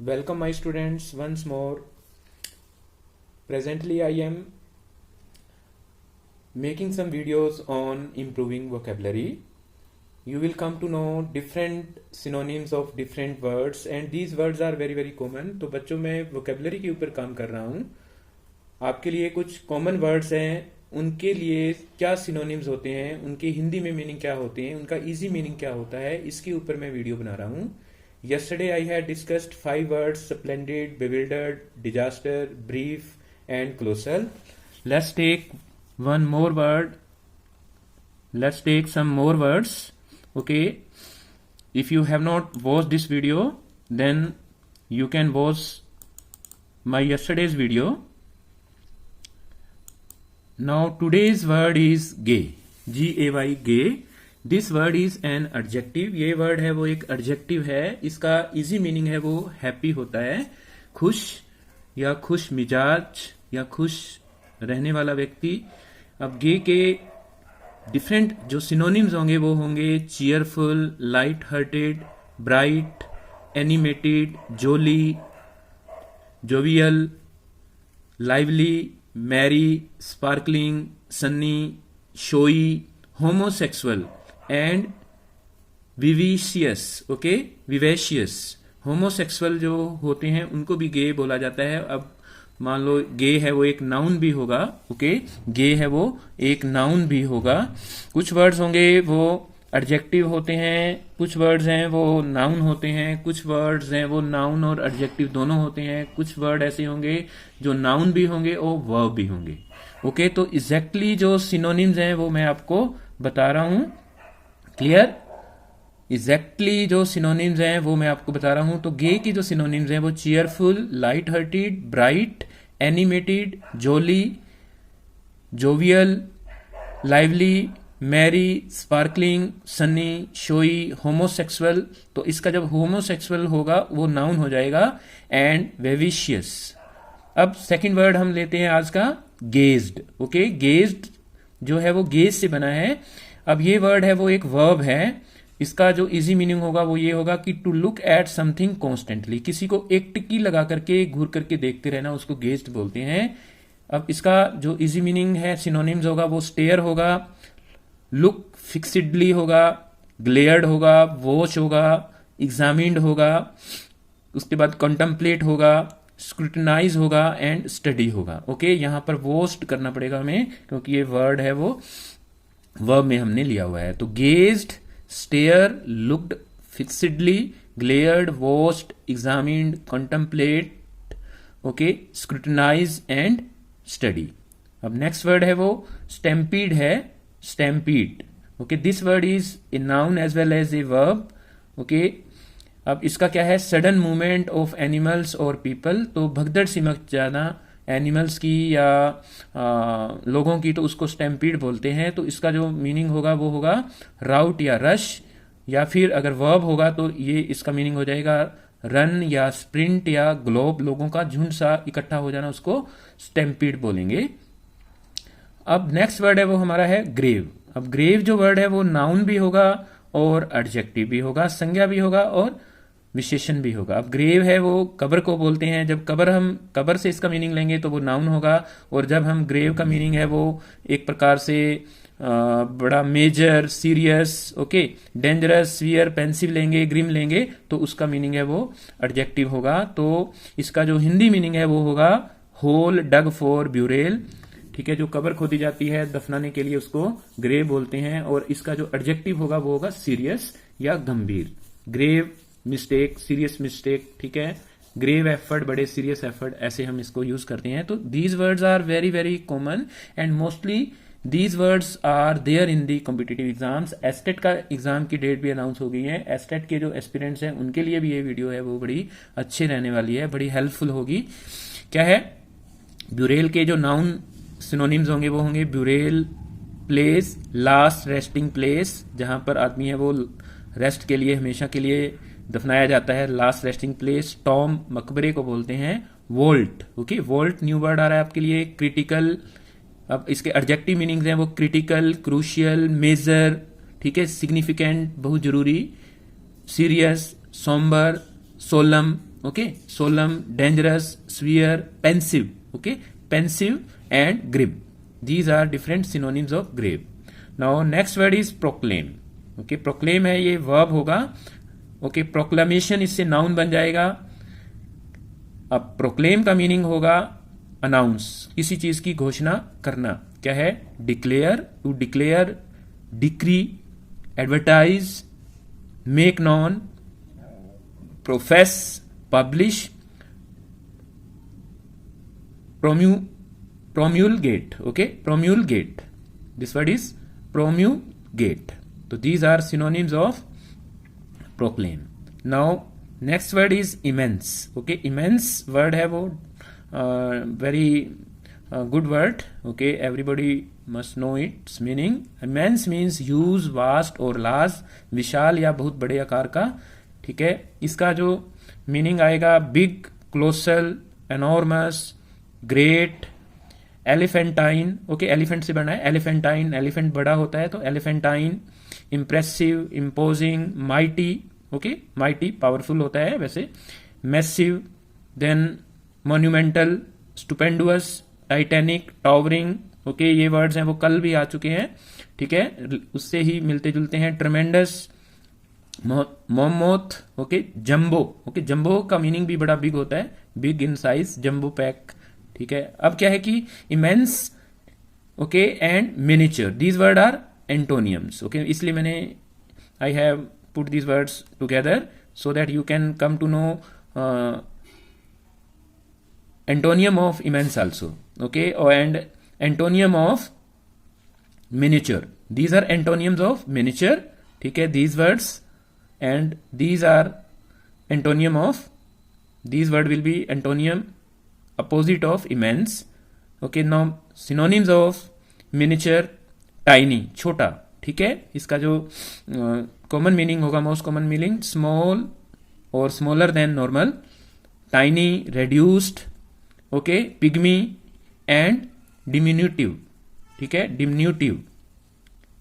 Welcome, my students, once more. Presently, I am making some videos on improving vocabulary. You will come to know different synonyms of different words, and these words are very very common. तो बच्चों, मैं vocabulary के ऊपर काम कर रहा हूँ. आपके लिए कुछ कॉमन वर्ड्स हैं, उनके लिए क्या सिनोनिम्स होते हैं, उनके हिंदी में मीनिंग क्या होते हैं, उनका इजी मीनिंग क्या होता है, इसके ऊपर मैं वीडियो बना रहा हूँ. Yesterday I had discussed 5 words: splendid, bewildered, disaster, brief, and colossal. Let's take one more word. Let's take some more words. Okay. If you have not watched this video, then you can watch my yesterday's video. Now today's word is gay. G-A-Y, gay. This word is an adjective. ये word है वो एक adjective है. इसका easy meaning है वो happy होता है, खुश या खुश मिजाज या खुश रहने वाला व्यक्ति. अब गे के डिफरेंट जो सिनोनिम्स होंगे वो होंगे cheerful, light hearted, bright, animated, jolly, jovial, lively, merry, sparkling, sunny, showy, homosexual and vivacious. Okay, vivacious. Homosexual जो होते हैं उनको भी गे बोला जाता है. अब मान लो गे है वो एक नाउन भी होगा. ओके, गे है वो एक नाउन भी होगा. कुछ वर्ड्स होंगे वो एडजेक्टिव होते हैं, कुछ वर्ड्स हैं वो नाउन होते हैं, कुछ वर्ड्स हैं वो नाउन और एडजेक्टिव दोनों होते हैं. कुछ वर्ड ऐसे होंगे जो नाउन भी होंगे और वर्ब भी होंगे. ओके, तो एग्जैक्टली जो सिनोनिम्स हैं वो मैं आपको बता रहा हूं. क्लियर? एग्जैक्टली जो सिनोनिम्स हैं वो मैं आपको बता रहा हूं. तो गे की जो सिनोनिम्स हैं वो cheerful, light hearted, bright, animated, jolly, jovial, lively, merry, sparkling, sunny, showy, homosexual. तो इसका जब होमोसेक्सुअल होगा वो नाउन हो जाएगा. And vivacious. अब सेकंड वर्ड हम लेते हैं आज का, गेज्ड. ओके, गेज्ड जो है वो गेज से बना है. अब ये वर्ड है वो एक वर्ब है. इसका जो इजी मीनिंग होगा वो ये होगा कि to look at something constantly. किसी को एक टिक्की लगा करके घूर करके देखते रहना, उसको गेज्ड बोलते हैं. अब इसका जो इजी मीनिंग है, सिनोनिम्स होगा वो स्टेयर होगा, लुक फिक्सिडली होगा, ग्लेयर्ड होगा, वॉच होगा, एग्जामिन्ड होगा, उसके बाद कंटम्पलेट होगा, स्क्रूटनाइज होगा एंड स्टडी होगा. ओके, यहां पर वोस्ट करना पड़ेगा हमें क्योंकि ये वर्ड है वो वर्ब में हमने लिया हुआ है. तो gazed, stared, looked, fixedly, glared, watched, examined, contemplate, okay, scrutinise and study. अब नेक्स्ट वर्ड है वो स्टैम्पीड है, stampede. Okay, this word is a noun as well as a verb. Okay, अब इसका क्या है, सडन मूवमेंट ऑफ एनिमल्स और people. तो भगदड़ सी मच जाना एनिमल्स की या लोगों की, तो उसको स्टैम्पीड बोलते हैं. तो इसका जो मीनिंग होगा वो होगा राउट या रश, या फिर अगर वर्ब होगा तो ये इसका मीनिंग हो जाएगा रन या स्प्रिंट या ग्लोब. लोगों का झुंड सा इकट्ठा हो जाना, उसको स्टैम्पीड बोलेंगे. अब नेक्स्ट वर्ड है वो हमारा है ग्रेव. अब ग्रेव जो वर्ड है वो नाउन भी होगा और एडजेक्टिव भी होगा, संज्ञा भी होगा और विशेषण भी होगा. अब ग्रेव है वो कब्र को बोलते हैं. जब कब्र से इसका मीनिंग लेंगे तो वो नाउन होगा. और जब हम ग्रेव का मीनिंग है वो एक प्रकार से बड़ा major, serious, okay, dangerous, severe, pensive लेंगे, ग्रिम लेंगे तो उसका मीनिंग है वो एडजेक्टिव होगा. तो इसका जो हिंदी मीनिंग है वो होगा होल डग फॉर ब्यूरेल. ठीक है, जो कब्र खोदी जाती है दफनाने के लिए उसको ग्रेव बोलते हैं. और इसका जो एडजेक्टिव होगा वो होगा सीरियस या गंभीर. Grave mistake, serious mistake. ठीक है, ग्रेव एफर्ट, बड़े सीरियस एफर्ट, ऐसे हम इसको यूज करते हैं. तो these words are very very common and mostly these words are there in the competitive exams. State का एग्जाम की डेट भी अनाउंस हो गई है. एस्टेट के जो एस्पिरेंट्स हैं उनके लिए भी ये वीडियो है वो बड़ी अच्छी रहने वाली है, बड़ी हेल्पफुल होगी. क्या है, ब्यूरेल के जो नाउन सिनोनिम्स होंगे वो होंगे Burrell place, last resting place, जहां पर आदमी है वो रेस्ट के लिए हमेशा के लिए दफनाया जाता है, लास्ट रेस्टिंग प्लेस. टॉम, मकबरे को बोलते हैं. Vault, okay, vault new word आ रहा है आपके लिए. क्रिटिकल. अब इसके एडजेक्टिव मीनिंग्स हैं वो क्रिटिकल, क्रूशियल, मेजर. ठीक है, सिग्निफिकेंट, बहुत जरूरी, serious, sombre, solemn, Okay, solemn, dangerous, severe, pensive. Okay, pensive and grave. These are different synonyms of grave. Now next word is proclaim. Okay, proclaim है, ये verb होगा. Okay, proclamation इससे noun बन जाएगा. अब proclaim का मीनिंग होगा announce, किसी चीज की घोषणा करना. क्या है? Declare, to declare, decree, advertise, make known, profess, publish, promulgate. Okay, promulgate. This word is promulgate. So these are synonyms of proclaim. Now next word is immense. Okay, immense word है वो very good word. Okay, everybody must know its meaning. Immense means huge, vast or large, विशाल या बहुत बड़े आकार का. ठीक है, इसका जो मीनिंग आएगा big, colossal, enormous, great, elephantine. Okay, elephant से बना है एलिफेंटाइन, एलिफेंट बड़ा होता है तो elephantine. Impressive, imposing, mighty. Okay, mighty powerful होता है वैसे. Massive, then monumental, stupendous, titanic, towering. Okay, ये वर्ड्स हैं वो कल भी आ चुके हैं. ठीक है, उससे ही मिलते जुलते हैं. Tremendous, mammoth. Okay, jumbo. Okay, jumbo का मीनिंग भी बड़ा बिग होता है, big in size, jumbo pack. ठीक है, अब क्या है कि immense, okay, and miniature, these word are antonyms. Okay, इसलिए मैंने I have put these words together so that you can come to know antonym of immense also. Okay, and antonium of miniature. These are antonyms of miniature. ठीक है, these words and these are antonym of, these word will be antonym opposite of immense. Okay, now synonyms of miniature, tiny, छोटा. ठीक है, इसका जो common meaning होगा, most common meaning, small और smaller than normal, tiny, reduced, okay, pygmy and डिमिन्यूटिव. ठीक है,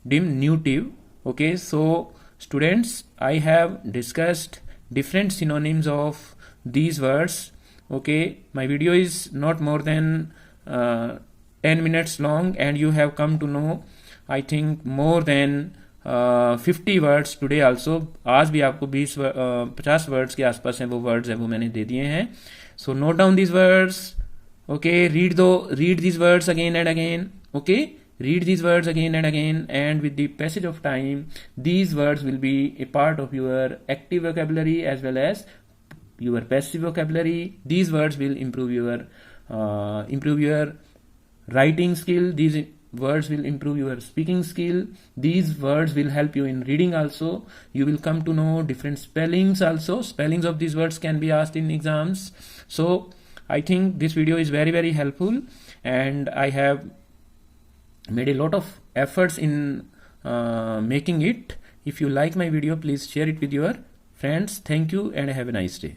डिमिन्यूटिव. Okay, so students, I have discussed different synonyms of these words. Okay, my video is not more than 10 minutes long and you have come to know I think more than 50 words today also. आज भी आपको 50 words के आसपास हैं वो words हैं वो मैंने दे दिए हैं. So note down these words. Okay, read these words again and again. Okay, read these words again and again, and with the passage of time these words will be a part of your active vocabulary as well as your passive vocabulary. These words will improve your writing skill. These words will improve your speaking skill. These words will help you in reading also. You will come to know different spellings also. Spellings of these words can be asked in exams. So I think this video is very very helpful and I have made a lot of efforts in making it. If you like my video, please share it with your friends. Thank you and have a nice day.